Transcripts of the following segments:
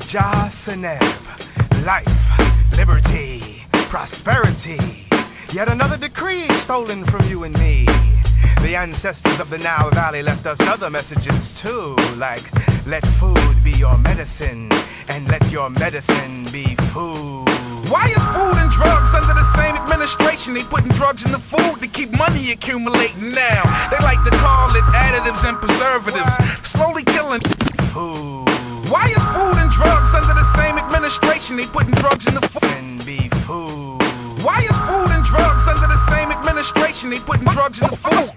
Seneb, life, liberty, prosperity. Yet another decree stolen from you and me. The ancestors of the Nile Valley left us other messages too, like let food be your medicine, and let your medicine be food. Why is food and drugs under the same administration? They putting drugs in the food to keep money accumulating now. They like to call it additives and preservatives, slowly killing food. Why is food and drugs under the same administration? They putting drugs in the food and be food. Why is food and drugs under the same administration? They putting drugs in the food.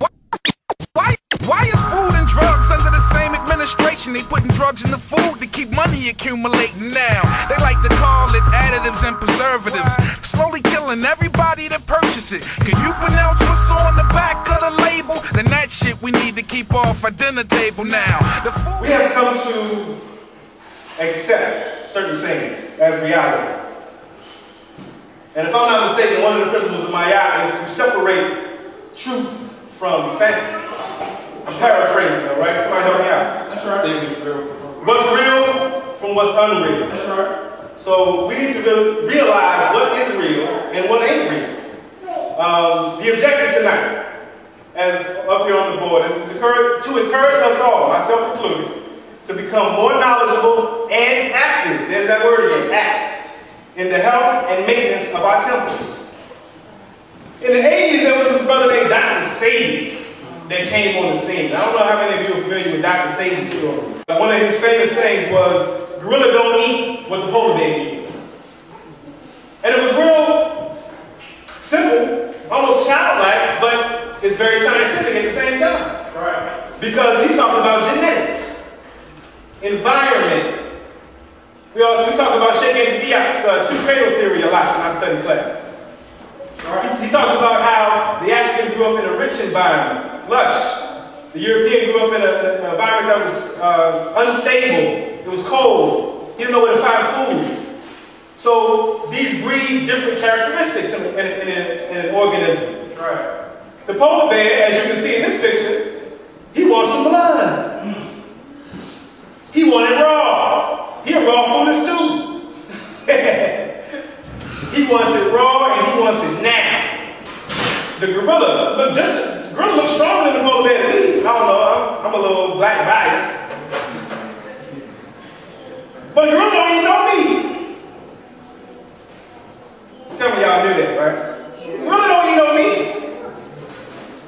Why is food and drugs under the same administration? They putting drugs in the food to keep money accumulating now. They like to call it additives and preservatives, slowly killing everybody that purchase it. Can you pronounce what's on the back of the label? Then that shit we need to keep off our dinner table now. The food we have come to accept certain things as reality. And if I'm not mistaken, one of the principles of Maya is to separate truth from fantasy. I'm paraphrasing, all right? Somebody help me out. That's right. What's real from what's unreal. That's right. So we need to realize what is real and what ain't real. The objective tonight, as up here on the board, is to encourage us all, myself included, to become more knowledgeable and active, there's that word again, act, in the health and maintenance of our temples. In the 80s, there was this brother named Dr. Sadie that came on the scene. I don't know how many of you are familiar with Dr. Sadie's story. One of his famous sayings was, gorilla don't eat what the polar bear eat. And it was real simple, almost childlike, but it's very scientific at the same time. Right. Because he's talking about genetics. Environment. We talk about Sheikh Diop's two-cradle theory a lot in our study class. Right. He talks about how the African grew up in a rich environment, lush. The European grew up in an environment that was unstable. It was cold. He didn't know where to find food. So these breed different characteristics in an organism. Right. The polar bear, as you can see in this picture, he wants some blood. He wanted raw. He a raw foodist too. He wants it raw and he wants it now. The gorilla, the gorilla looks stronger than the polar bear to me. I don't know, I'm a little black biased. But the gorilla don't even know me. Tell me y'all knew that, right? The gorilla don't even know me.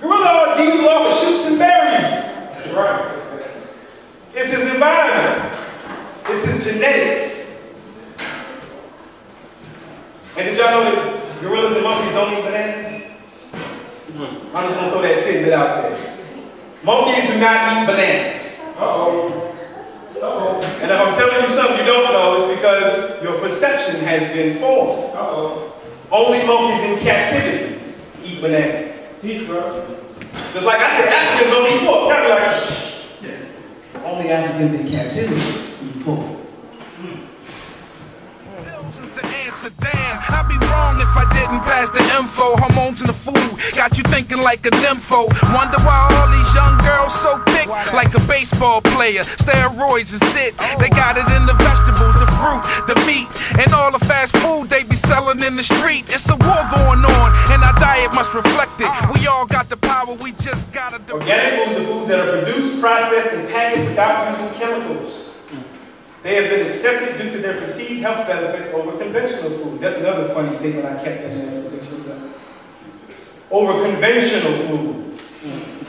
Gorilla eats off of shoots and berries. Right. It's his environment. It's his genetics. And did y'all know that gorillas and monkeys don't eat bananas? I'm just going to throw that tidbit out there. Monkeys do not eat bananas. Uh-oh. Uh-oh. And if I'm telling you something you don't know, it's because your perception has been formed. Uh-oh. Only monkeys in captivity eat bananas. Teach, bro. Just like I said, Africans don't eat pork. Y'all be like, only Africans in captivity eat pork. Is the answer, damn. I'd be wrong if I didn't pass the info. Hormones in the food got you thinking like a nympho. Wonder why all these young girls so thick, like a baseball player. Steroids is it. They got it in the vegetables, the fruit, the meat, and all the fast food they be selling in the street. It's a war going on, and our diet must reflect it. We all got the power, we just gotta do. Organic foods are foods that are produced, processed, and packaged without using chemicals. They have been accepted due to their perceived health benefits over conventional food. That's another funny statement I kept in there for the children. Over conventional food.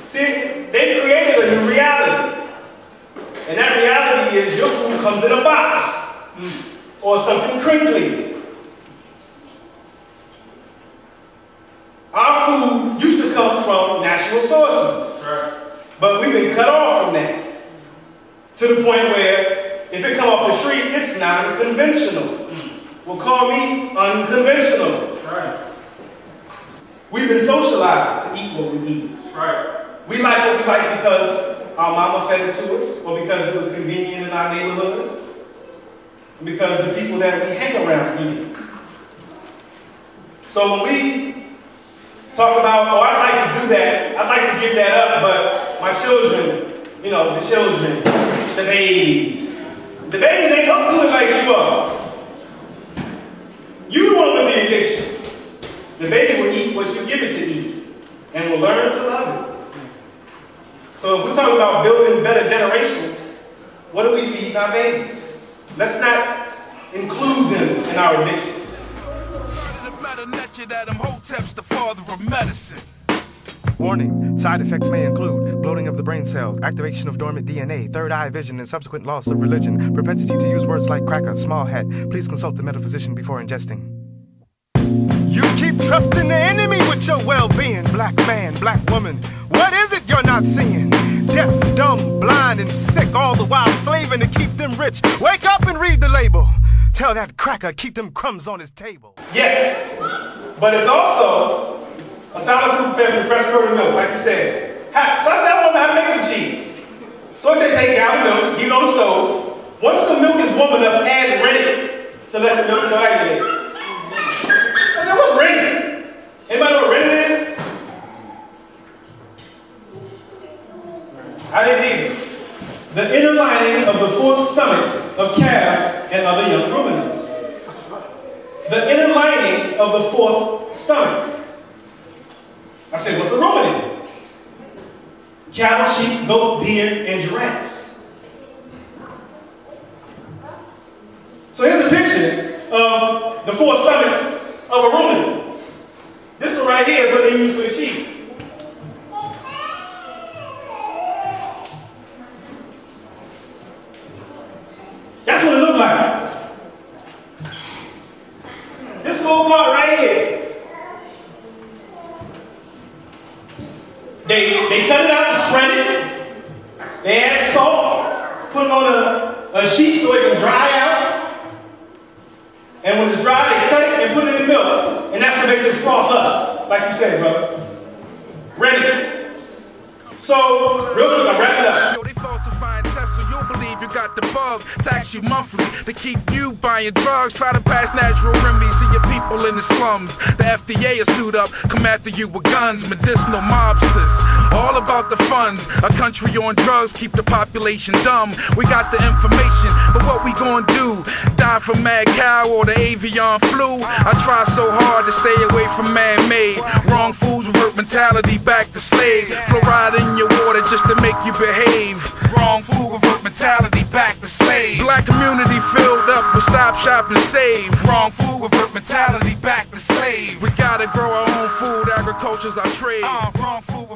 See, they created a new reality. And that reality is your food comes in a box. Or something crinkly. Our food used to come from natural sources. Right. But we've been cut off from that. To the point where if it come off the street, it's non-conventional. Well, call me unconventional. Right. We've been socialized to eat what we eat. Right. We like what we like because our mama fed it to us, or because it was convenient in our neighborhood, because the people that we hang around eat it. So when we talk about, oh, I'd like to do that, I'd like to give that up, but my children, you know, the children, the babies, The babies ain't up to it like you are. You the one with the addiction. The baby will eat what you give it to eat and will learn to love it. So if we're talking about building better generations, what do we feed our babies? Let's not include them in our addictions. The father of medicine. Warning, side effects may include bloating of the brain cells, activation of dormant DNA, third eye vision, and subsequent loss of religion, propensity to use words like cracker, small hat. Please consult a metaphysician before ingesting. You keep trusting the enemy with your well-being, black man, black woman. What is it you're not seeing? Deaf, dumb, blind, and sick, all the while slaving to keep them rich. Wake up and read the label. Tell that cracker, keep them crumbs on his table. Yes, but it's also a solid food prepared from the pressed curd milk, like you said. So I said, I want to know how to make some cheese. So I said, take a gallon of milk, heat it on the stove. Once the milk is warm enough, add rennet to let the milk coagulate. I said, what's rennet? Anybody know what rennet is? I didn't either. The inner lining of the fourth stomach of calves and other young ruminants. The inner lining of the fourth stomach. I said, what's a ruminant? Cattle, sheep, goat, deer, and giraffes. So here's a picture of the four stomachs of a ruminant. This one right here is what they use for the cheese. That's what it looked like. This little part right here. They cut it out and spread it. They add salt, put it on a sheet so it can dry out. And when it's dry, they cut it and put it in milk. And that's what makes it froth up, like you said, brother. Ready. So, real quick, I'll wrap it up. Yo, they falsifying tests, so you'll believe you got the bug. Tax you monthly to keep you buying drugs. Try to pass natural remedies to your people in the slums. The FDA is sued up, come after you with guns. Medicinal mobsters, all about the funds. A country on drugs, keep the population dumb. We got the information, but what we gonna do? Die from mad cow or the avian flu? I try so hard to stay away from man-made. Wrong foods, revert mentality back to slave. Fluoride in your water just to make you behave. Wrong food, revert mentality back to slave. Black community filled up with stop, shop, and save. Wrong food, revert mentality back to slave. We gotta grow our own food, agriculture's our trade. Wrong food,